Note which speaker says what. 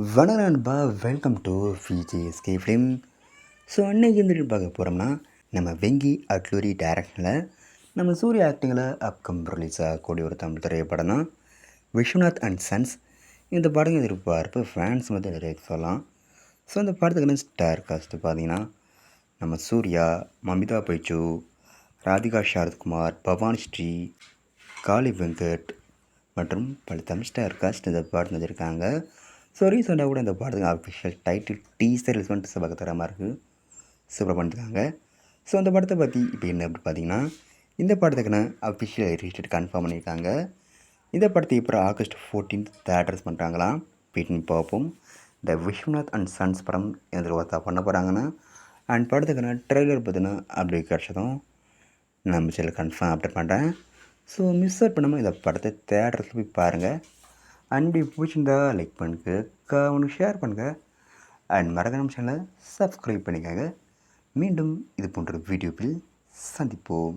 Speaker 1: வணக்கம் நண்பா, welcome to VJSK film. So அன்னைக்கு இருந்துட்டு பார்க்க போகிறோம்னா, நம்ம வெங்கி அட்லூரி டைரக்ஷனில் நம்ம சூர்யா ஆக்டிங்கில் அப்கம் ரிலீஸ் ஆகக்கூடிய ஒரு தமிழ் திரைப்படம் தான் விஸ்வநாத் அண்ட் சன்ஸ். இந்த படம் எதிர்பார்ப்பு ஃபேன்ஸ் வந்து நிறைய சொல்லலாம். ஸோ இந்த படத்துக்கான ஸ்டார் காஸ்ட்டு பார்த்தீங்கன்னா, நம்ம சூர்யா, மமிதா பைச்சு, ராதிகா சரத்குமார், பவானி ஸ்ரீ, காளி வெங்கட் மற்றும் பல தமிழ் ஸ்டார் காஸ்ட் இந்த படம் வந்திருக்காங்க. ஸோ ரீசெண்டாக கூட இந்த படத்துக்கு அஃபிஷியல் டைட்டில் டீசர் ரிலீஸ் பண்ணிட்டு சபாக தரமாக இருக்குது, சூப்பராக பண்ணிருக்காங்க. ஸோ அந்த படத்தை பற்றி இப்போ என்ன அப்படி பார்த்தீங்கன்னா, இந்த படத்துக்குன்னு அஃபிஷியல் ரிலீஸ் கன்ஃபார்ம் பண்ணியிருக்காங்க. இந்த படத்தை இப்போ ஆகஸ்ட் 14 தேட்டர்ஸ் பண்ணுறாங்களாம். போயிட்டு பார்ப்போம். இந்த விஸ்வநாத் அண்ட் சன்ஸ் படம் எதிர்பார்த்தா பண்ண போகிறாங்கன்னா, அண்ட் படத்துக்கான ட்ரெய்லர் பார்த்தீங்கன்னா அப்படி கிடச்சதும் நம்ம சேனல் கன்ஃபார்ம் அப்டேட் பண்ணுறேன். ஸோ மிஸ் அவுட் பண்ணாமல் இந்த படத்தை தேட்டர்ஸில் போய் பாருங்கள். அண்ட் பிடிச்சிருந்தா லைக் பண்ணுங்க, அவனுக்கு ஷேர் பண்ணுங்கள், அண்ட் மறக்காம சேனலை சப்ஸ்கிரைப் பண்ணிக்கோங்க. மீண்டும் இது போன்ற வீடியோவில் சந்திப்போம்.